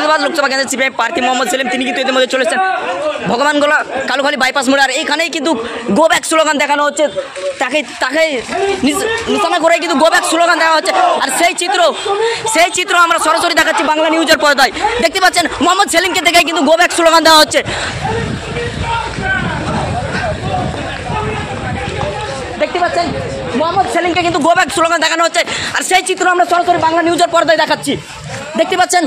মুর্শিদাবাদ লোকসভা কেন্দ্রের সিপিআই প্রার্থী মোহাম্মদ সেলিম তিনি কিন্তু এদের মধ্যে চলেছেন ভগবানগোলা কালুখালী বাইপাস মোড়ে। আর এইখানেই কিন্তু গো ব্যাক স্লোগান দেখানো হচ্ছে, তাকে নিশানা করে কিন্তু গো ব্যাক স্লোগান দেওয়া হচ্ছে। আর সেই চিত্র আমরা সরাসরি দেখাচ্ছি বাংলা নিউজের পর্দায়। দেখতে পাচ্ছেন মোহাম্মদ সেলিমকে দেখে কিন্তু গো ব্যাক স্লোগান দেওয়া হচ্ছে। দেখতে পাচ্ছেন মোহাম্মদ সেলিমকে কিন্তু গো ব্যাক স্লোগান দেখানো হচ্ছে। আর সেই চিত্র আমরা সরাসরি বাংলা নিউজের পর্দায় দেখাচ্ছি। দেখতে পাচ্ছেন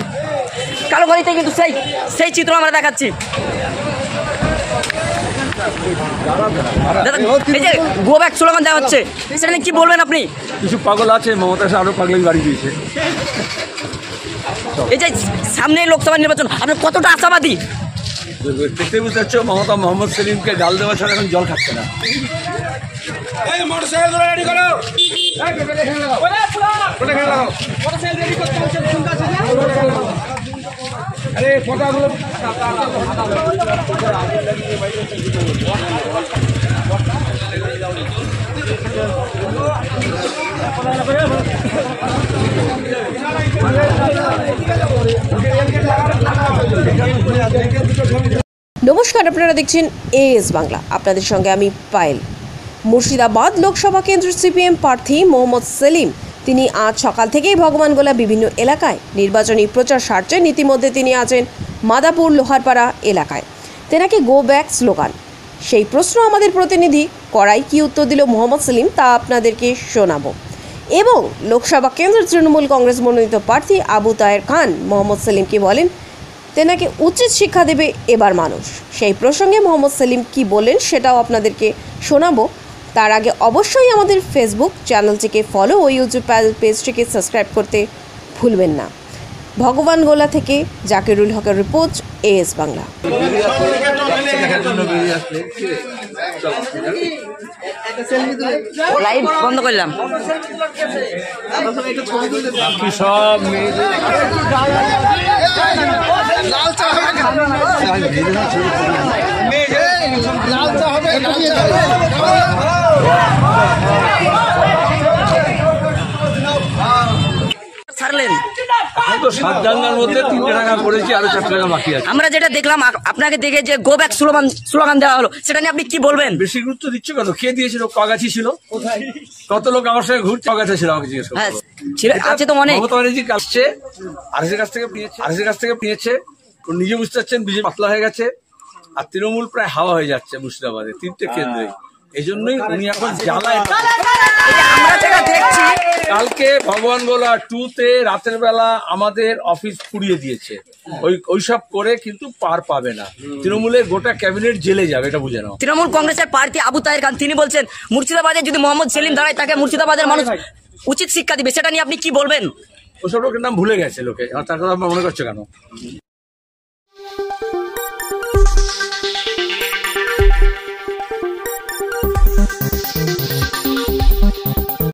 কালুখালীতে কিন্তু সেই চিত্র আমরা দেখাচ্ছি। এই যে গো ব্যাক স্লোগান দেওয়া হচ্ছে, সেটা নিয়ে কি বলবেন আপনি? কিছু পাগল আছে, মমতা আরো পাগলামি বাড়ি দিয়েছে। এই যে সামনে লোকসভা নির্বাচন, আপনি কতটা আশাবাদী? দেখতে বুঝতে পারছো, মমতা মোহাম্মদ সেলিমকে গাল দেওয়া ছাড়া এখন জল খাচ্ছে না। নমস্কার, আপনারা দেখছেন এএস বাংলা। আপনাদের সঙ্গে আমি পায়েল। মুর্শিদাবাদ লোকসভা কেন্দ্রের সিপিএম প্রার্থী মোহাম্মদ সেলিম তিনি আজ সকাল থেকেই ভগবানগোলা বিভিন্ন এলাকায় নির্বাচনী প্রচার সার্চে। ইতিমধ্যে তিনি আছেন মাদাপুর লোহারপাড়া এলাকায়। তেনাকে গো ব্যাক স্লোগান, সেই প্রশ্ন আমাদের প্রতিনিধি করাই কি উত্তর দিল মোহাম্মদ সেলিম তা আপনাদেরকে শোনাবো। এবং লোকসভা কেন্দ্রের তৃণমূল কংগ্রেস মনোনীত প্রার্থী আবু তাহের খান মোহাম্মদ সেলিমকে বলেন তেনাকে উচিত শিক্ষা দেবে এবার মানুষ। সেই প্রসঙ্গে মোহাম্মদ সেলিম কি বলেন সেটাও আপনাদেরকে শোনাবো। তার আগে অবশ্যই আমাদের ফেসবুক চ্যানেলটিকে ফলো ও ইউটিউব পেজটিকে সাবস্ক্রাইব করতে ভুলবেন না। ভগবানগোলা থেকে জাকিরুল হকের রিপোর্ট, এএস বাংলা। লাইভ বন্ধ করলাম। আমরা যেটা দেখলাম আপনাকে দেখে যে গো ব্যাক স্লোগান দেওয়া হলো, সেটা নিয়ে আপনি কি বলবেন? বেশি গুরুত্ব দিচ্ছ কেন? কে দিয়েছিল? কাগাছি ছিল, কত লোক আমার সঙ্গে ঘুরছে, কাগাছি ছিল আমাকে জিজ্ঞেস আছে তো অনেক। মমতা ব্যানার্জি আসছে, আরএসের কাছ থেকে নিয়েছে, নিজে বুঝতে পারছেন বিজেপি পাতলা হয়ে গেছে, আর তৃণমূল প্রায় হাওয়া হয়ে যাচ্ছে মুর্শিদাবাদে 3টে কেন্দ্রে। এই জন্যই উনি এখন জ্বালায়। কালকে ভগবানগোলা 2-তে রাতের বেলা আমাদের অফিস পুড়িয়ে দিয়েছে। ওইসব করে কিন্তু পার পাবে না, তৃণমূলের গোটা ক্যাবিনেট জেলে যাবে, এটা বুঝে নাও। তৃণমূল কংগ্রেসের প্রার্থী আবু তাহের খান তিনি বলছেন মুর্শিদাবাদে যদি মোহাম্মদ সেলিম দাঁড়ায় তাকে মুর্শিদাবাদের মানুষ উচিত শিক্ষা দিবে, সেটা নিয়ে আপনি কি বলবেন? ওসব লোকের নাম ভুলে গেছে লোকে, তার কথা মনে করছো কেন?